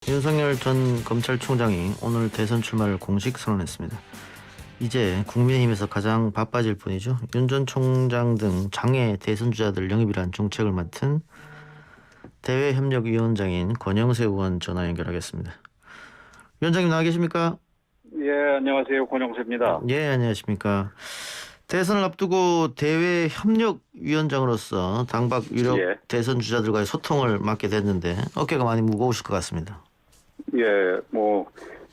윤석열 전 검찰총장이 오늘 대선 출마를 공식 선언했습니다. 이제 국민의힘에서 가장 바빠질 분이죠. 윤 전 총장 등 장애 대선 주자들 영입이란 정책을 맡은 대외협력위원장인 권영세 의원 전화 연결하겠습니다. 위원장님 나와 계십니까? 예, 안녕하세요. 권영세입니다. 예, 안녕하십니까. 대선을 앞두고 대외협력위원장으로서 당박 유력 예. 대선 주자들과의 소통을 맡게 됐는데 어깨가 많이 무거우실 것 같습니다. 예,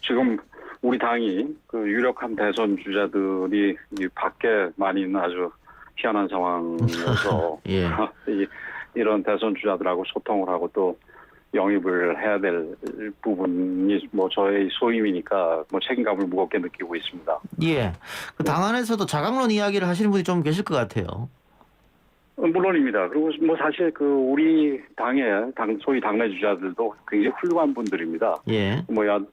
지금 우리 당이 그 유력한 대선 주자들이 이 밖에 많이 있는 아주 희한한 상황에서 예. 이런 대선 주자들하고 소통을 하고 또 영입을 해야 될 부분이 저의 소임이니까 책임감을 무겁게 느끼고 있습니다. 예. 그 당 안에서도 자강론 이야기를 하시는 분이 좀 계실 것 같아요. 물론입니다. 그리고 사실 우리 소위 당내 주자들도 굉장히 훌륭한 분들입니다. 예.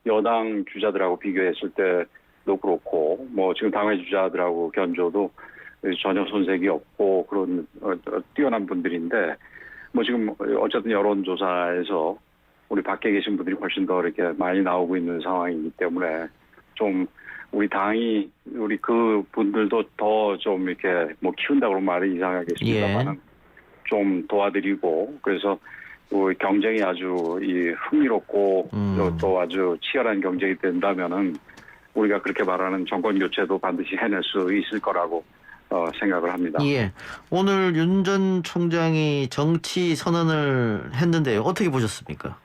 여당 주자들하고 비교했을 때도 그렇고, 지금 당내 주자들하고 견줘도 전혀 손색이 없고 그런 뛰어난 분들인데, 지금 어쨌든 여론조사에서 우리 밖에 계신 분들이 훨씬 더 이렇게 많이 나오고 있는 상황이기 때문에 좀 우리 그 분들도 더 좀 이렇게 키운다 그러면 말이 이상하겠습니다만은 좀 도와드리고, 그래서 경쟁이 아주 흥미롭고 또 아주 치열한 경쟁이 된다면은 우리가 그렇게 말하는 정권 교체도 반드시 해낼 수 있을 거라고 생각을 합니다. 예. 오늘 윤 전 총장이 정치 선언을 했는데요. 어떻게 보셨습니까?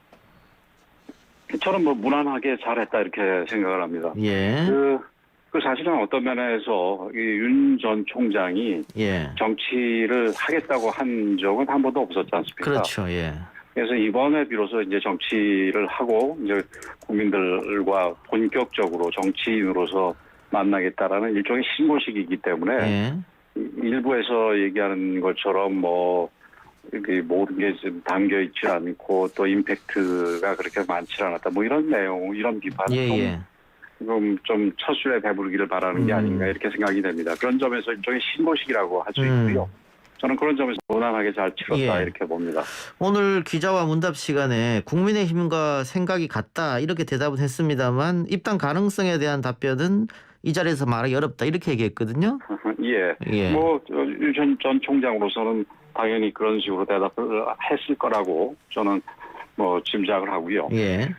저는 무난하게 잘했다 이렇게 생각을 합니다. 예. 그 사실은 어떤 면에서 윤 전 총장이 예. 정치를 하겠다고 한 적은 한 번도 없었지 않습니까? 그렇죠. 예. 그래서 이번에 비로소 이제 정치를 하고 이제 국민들과 본격적으로 정치인으로서 만나겠다라는 일종의 신고식이기 때문에 예. 일부에서 얘기하는 것처럼 이렇게 모든 게 좀 담겨 있지 않고 또 임팩트가 그렇게 많지 않았다. 이런 내용, 이런 비판은 예. 좀 첫술에 배부르기를 바라는 게 아닌가 이렇게 생각이 됩니다. 그런 점에서 일종의 신고식이라고 할 수 있고요. 저는 그런 점에서 무난하게 잘 치렀다 이렇게 봅니다. 오늘 기자와 문답 시간에 국민의힘과 생각이 같다 이렇게 대답은 했습니다만 입당 가능성에 대한 답변은 이 자리에서 말하기 어렵다 이렇게 얘기했거든요. 예. 윤 전 총장으로서는 당연히 그런 식으로 대답을 했을 거라고 저는 짐작을 하고요. 예.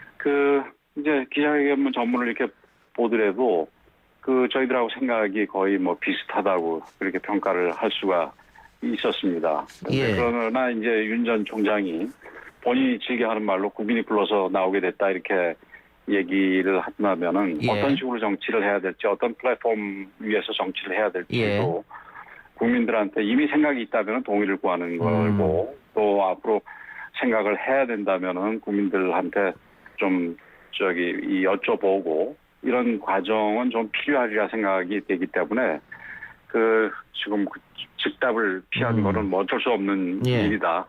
이제 기자회견문 전문을 이렇게 보더라도 저희들하고 생각이 거의 비슷하다고 그렇게 평가를 할 수가 있었습니다. 예. 그러나 이제 윤 전 총장이 본인이 즐겨하는 말로 국민이 불러서 나오게 됐다 이렇게 얘기를 한다면은 어떤 식으로 정치를 해야 될지, 어떤 플랫폼 위에서 정치를 해야 될지도 국민들한테 이미 생각이 있다면 동의를 구하는 거고, 또 앞으로 생각을 해야 된다면은 국민들한테 좀 여쭤보고 이런 과정은 좀 필요하리라 생각이 되기 때문에 지금 즉답을 피한 거는 어쩔 수 없는 일이다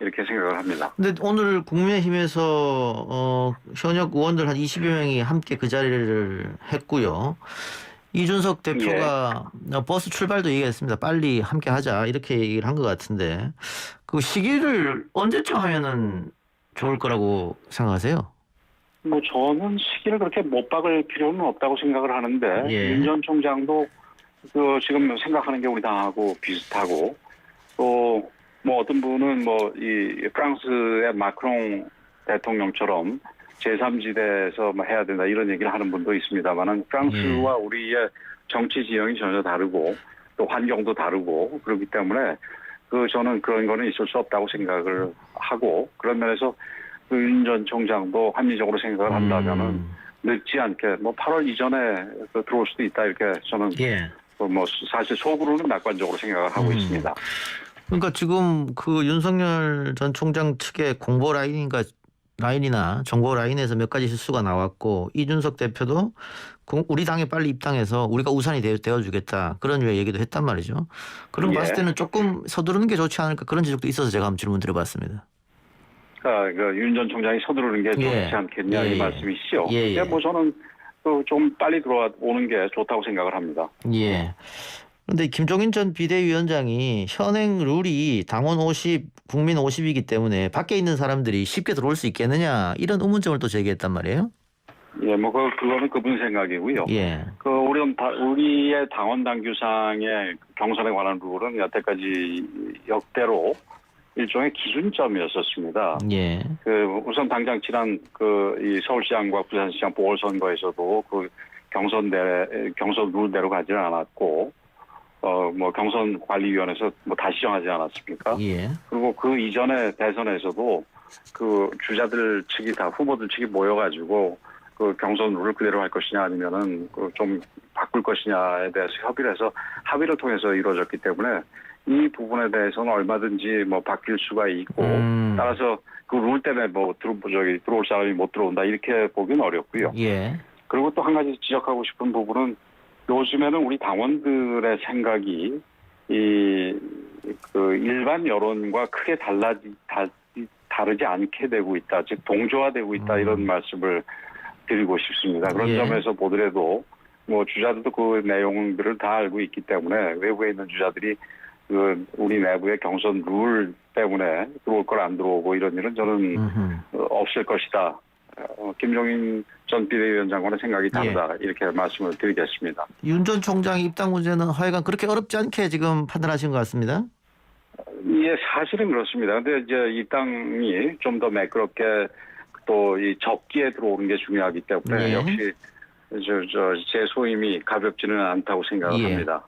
이렇게 생각을 합니다. 근데 오늘 국민의힘에서 현역 의원들 한 20여 명이 함께 그 자리를 했고요. 이준석 대표가 버스 출발도 얘기했습니다. 빨리 함께 하자 이렇게 얘기를 한 것 같은데 그 시기를 언제쯤 하면은 좋을 거라고 생각하세요? 저는 시기를 그렇게 못 박을 필요는 없다고 생각을 하는데 윤 전 총장도 지금 생각하는 게 우리 당하고 비슷하고 또 어떤 분은 이 프랑스의 마크롱 대통령처럼 제3지대에서 해야 된다 이런 얘기를 하는 분도 있습니다만은 프랑스와 우리의 정치 지형이 전혀 다르고 또 환경도 다르고 그렇기 때문에 저는 그런 거는 있을 수 없다고 생각을 하고, 그런 면에서 윤 전 총장도 합리적으로 생각을 한다면은 늦지 않게 8월 이전에 들어올 수도 있다 이렇게 저는 사실 속으로는 낙관적으로 생각을 하고 있습니다. 그러니까 지금 윤석열 전 총장 측의 공보 라인이나 정보 라인에서 몇 가지 실수가 나왔고 이준석 대표도 우리 당에 빨리 입당해서 우리가 우산이 되어주겠다 그런 류의 얘기도 했단 말이죠. 그럼 봤을 때는 조금 서두르는 게 좋지 않을까 그런 지적도 있어서 제가 한번 질문 드려봤습니다. 윤 전 총장이 서두르는 게 좋지 않겠냐 이 말씀이시죠. 저는 좀 빨리 들어오는 게 좋다고 생각을 합니다. 예. 그런데 김종인 전 비대위원장이 현행 룰이 당원 50, 국민 50이기 때문에 밖에 있는 사람들이 쉽게 들어올 수 있겠느냐 이런 의문점을 또 제기했단 말이에요. 예, 뭐 그거는 그분 생각이고요. 예. 우리의 당원 당규상의 경선에 관한 룰은 여태까지 역대로 일종의 기준점이었었습니다. 예. 우선 당장 지난 이 서울시장과 부산시장 보궐선거에서도 경선 룰대로 가지는 않았고, 뭐 경선관리위원회에서 뭐 다시 정하지 않았습니까? 예. 그리고 그 이전에 대선에서도 주자들 측이 다 후보들 측이 모여가지고 경선 룰을 그대로 할 것이냐 아니면은 좀 바꿀 것이냐에 대해서 협의를 해서 합의를 통해서 이루어졌기 때문에 이 부분에 대해서는 얼마든지 뭐 바뀔 수가 있고 따라서 그 룰 때문에 뭐 들어올 사람이 못 들어온다 이렇게 보기는 어렵고요. 예. 그리고 또 한 가지 지적하고 싶은 부분은 요즘에는 우리 당원들의 생각이 일반 여론과 크게 다르지 않게 되고 있다. 즉 동조화되고 있다 이런 말씀을 드리고 싶습니다. 그런 예. 점에서 보더라도 뭐 주자들도 그 내용들을 다 알고 있기 때문에 외부에 있는 주자들이 우리 내부의 경선 룰 때문에 들어올 걸 안 들어오고 이런 일은 저는 없을 것이다. 김종인 전 비대위원장과는 생각이 다르다. 이렇게 말씀을 드리겠습니다. 윤 전 총장 입당 문제는 하여간 그렇게 어렵지 않게 지금 판단하신 것 같습니다. 예, 사실은 그렇습니다. 근데 이제 입당이 좀 더 매끄럽게 또 이 적기에 들어오는 게 중요하기 때문에 예. 역시 제 소임이 가볍지는 않다고 생각을 합니다.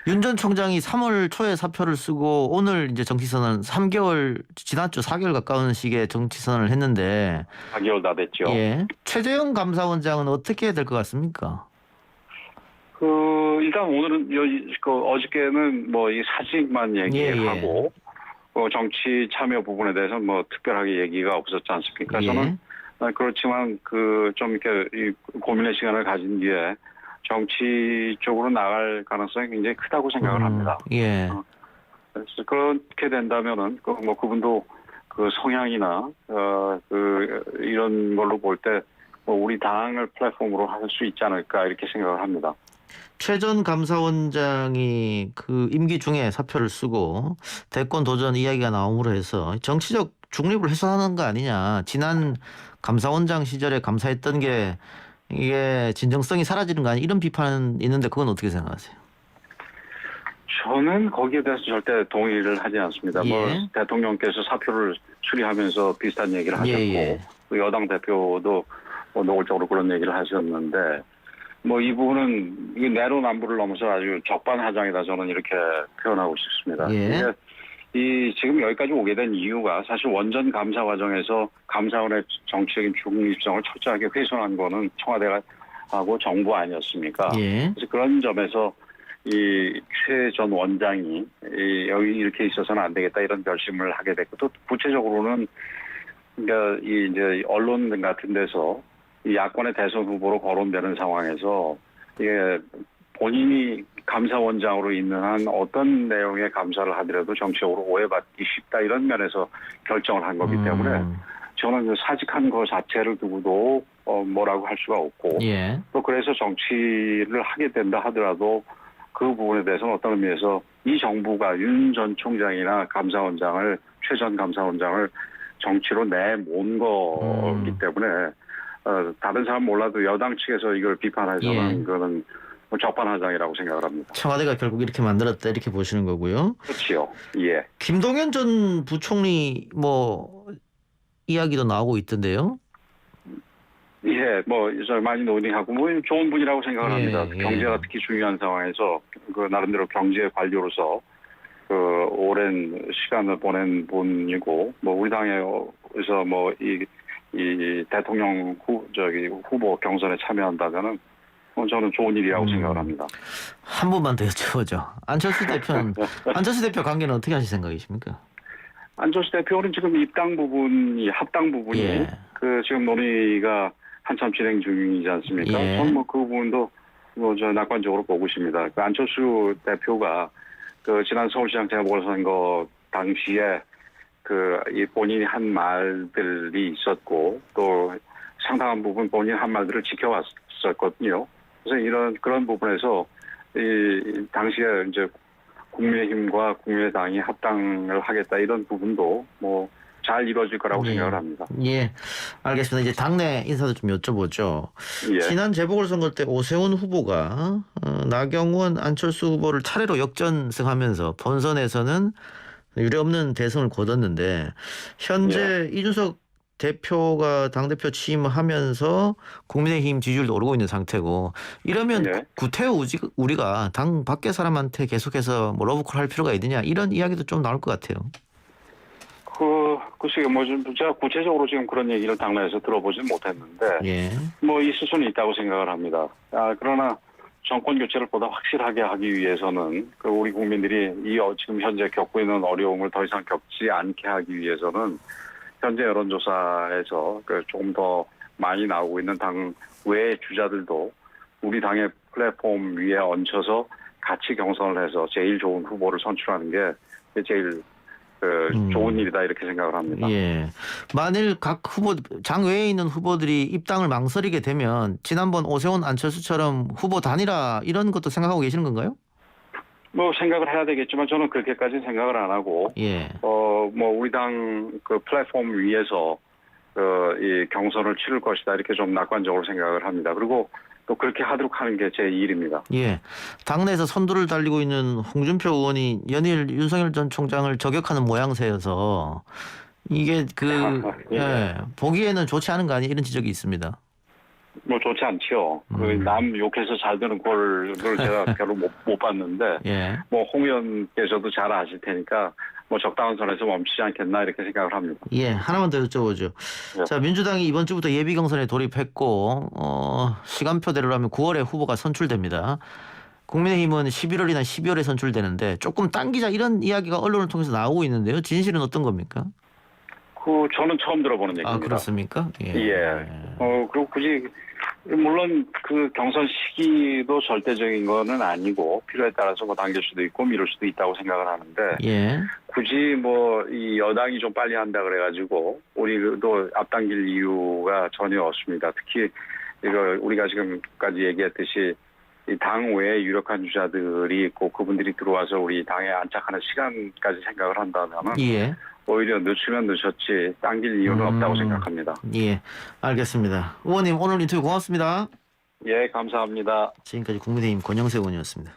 윤 전 총장이 3월 초에 사표를 쓰고 오늘 이제 정치선언 3개월 지난주 4개월 가까운 시기에 정치선언을 했는데 4개월 다 됐죠. 예. 최재형 감사원장은 어떻게 될 것 같습니까? 일단 오늘은 어저께는 뭐 이 사직만 얘기하고 정치 참여 부분에 대해서는 뭐 특별하게 얘기가 없었지 않습니까? 예. 저는 그렇지만 좀 이렇게 고민의 시간을 가진 뒤에 정치 쪽으로 나갈 가능성이 굉장히 크다고 생각을 합니다. 예. 그래서 그렇게 된다면은 뭐 그분도 성향이나 이런 걸로 볼 때 뭐 우리 당을 플랫폼으로 할 수 있지 않을까 이렇게 생각을 합니다. 최 전 감사원장이 임기 중에 사표를 쓰고 대권 도전 이야기가 나옴으로 해서 정치적 중립을 훼손하는 거 아니냐. 지난 감사원장 시절에 감사했던 게 이게 진정성이 사라지는 거 아니냐. 이런 비판은 있는데 그건 어떻게 생각하세요? 저는 거기에 대해서 절대 동의를 하지 않습니다. 예. 뭐 대통령께서 사표를 수리하면서 비슷한 얘기를 하셨고 예. 또 여당 대표도 노골적으로 그런 얘기를 하셨는데 뭐 이 부분은 내로남불을 넘어서 아주 적반하장이다 저는 이렇게 표현하고 싶습니다. 예. 이게 지금 여기까지 오게 된 이유가 사실 원전 감사 과정에서 감사원의 정치적인 중립성을 철저하게 훼손한 거는 청와대가 하고 정부 아니었습니까? 예. 그래서 그런 점에서 이 최 전 원장이 여기 이렇게 있어서는 안 되겠다 이런 결심을 하게 됐고 또 구체적으로는 그러니까 이제 언론 같은 데서 이 야권의 대선 후보로 거론되는 상황에서 이게 본인이 감사원장으로 있는 한 어떤 내용의 감사를 하더라도 정치적으로 오해받기 쉽다 이런 면에서 결정을 한 거기 때문에 저는 사직한 것 자체를 두고도 뭐라고 할 수가 없고 예. 또 그래서 정치를 하게 된다 하더라도 그 부분에 대해서는 어떤 의미에서 이 정부가 윤 전 총장이나 감사원장을 최 전 감사원장을 정치로 내몬 거기 때문에 다른 사람 몰라도 여당 측에서 이걸 비판해서는 그거는 적반하장이라고 생각을 합니다. 청와대가 결국 이렇게 만들었다 이렇게 보시는 거고요. 그렇죠. 예. 김동연 전 부총리 뭐 이야기도 나오고 있던데요. 예, 뭐 많이 논의하고 뭐 좋은 분이라고 생각을 합니다. 예. 경제가 특히 중요한 상황에서 나름대로 경제 관료로서 오랜 시간을 보낸 분이고 뭐 우리 당에서 뭐 이 대통령 후보 경선에 참여한다면은 저는 좋은 일이라고 생각을 합니다. 한 번만 더 여쭤보죠. 안철수 대표 관계는 어떻게 하실 생각이십니까? 안철수 대표는 지금 합당 부분이 지금 논의가 한참 진행 중이지 않습니까? 예. 저는 뭐 그 부분도 저 낙관적으로 보고 있습니다. 안철수 대표가 지난 서울시장 재보궐선거 당시에 이 본인이 한 말들이 있었고 또 상당한 부분 본인 한 말들을 지켜왔었거든요. 그래서 그런 부분에서 이 당시에 이제 국민의힘과 국민의당이 합당을 하겠다 이런 부분도 뭐 잘 이루어질 거라고 예. 생각을 합니다. 예, 알겠습니다. 이제 당내 인사도 좀 여쭤보죠. 예. 지난 재보궐선거 때 오세훈 후보가 나경원, 안철수 후보를 차례로 역전승하면서 본선에서는 유례없는 대승을 거뒀는데 현재 이준석 대표가 당대표 취임하면서 국민의힘 지지율도 오르고 있는 상태고 이러면 예. 구태여 우리가 당 밖의 사람한테 계속해서 뭐 러브콜 할 필요가 있느냐 이런 이야기도 좀 나올 것 같아요. 글쎄요, 뭐, 제가 구체적으로 지금 그런 얘기를 당내에서 들어보진 못했는데, 예. 뭐, 있을 수는 있다고 생각을 합니다. 그러나, 정권 교체를 보다 확실하게 하기 위해서는, 우리 국민들이 지금 현재 겪고 있는 어려움을 더 이상 겪지 않게 하기 위해서는, 현재 여론조사에서 조금 더 많이 나오고 있는 당 외의 주자들도 우리 당의 플랫폼 위에 얹혀서 같이 경선을 해서 제일 좋은 후보를 선출하는 게 제일 좋은 일이다 이렇게 생각을 합니다. 예. 만일 각 후보 장 외에 있는 후보들이 입당을 망설이게 되면 지난번 오세훈 안철수처럼 후보 단일화 이런 것도 생각하고 계시는 건가요? 뭐 생각을 해야 되겠지만 저는 그렇게까지는 생각을 안 하고 예. 뭐 우리 당 플랫폼 위에서 이 경선을 치를 것이다 이렇게 좀 낙관적으로 생각을 합니다. 그리고 또 그렇게 하도록 하는 게 제 일입니다. 예. 당내에서 선두를 달리고 있는 홍준표 의원이 연일 윤석열 전 총장을 저격하는 모양새여서 이게 예. 보기에는 좋지 않은 거 아니에요? 이런 지적이 있습니다. 뭐 좋지 않죠. 남 욕해서 잘 되는 꼴을 제가 별로 못 봤는데 예. 뭐 홍 의원께서도 잘 아실 테니까 뭐 적당한 선에서 멈추지 않겠나 이렇게 생각을 합니다. 예, 하나만 더 여쭤보죠. 예. 자, 민주당이 이번 주부터 예비 경선에 돌입했고 시간표대로 하면 9월에 후보가 선출됩니다. 국민의힘은 11월이나 12월에 선출되는데 조금 당기자 이런 이야기가 언론을 통해서 나오고 있는데요. 진실은 어떤 겁니까? 저는 처음 들어보는 얘기입니다. 아, 그렇습니까? 예. 그리고 굳이 물론 경선 시기도 절대적인 거는 아니고 필요에 따라서 뭐 당길 수도 있고 미룰 수도 있다고 생각을 하는데 예. 굳이 뭐 이 여당이 좀 빨리 한다 그래가지고 우리도 앞당길 이유가 전혀 없습니다. 특히 이거 우리가 지금까지 얘기했듯이 이 당 외에 유력한 주자들이 있고 그분들이 들어와서 우리 당에 안착하는 시간까지 생각을 한다면 예. 오히려 늦추면 늦었지 당길 이유는 없다고 생각합니다. 예. 알겠습니다. 의원님 오늘 인터뷰 고맙습니다. 예, 감사합니다. 지금까지 국민의힘 권영세 의원이었습니다.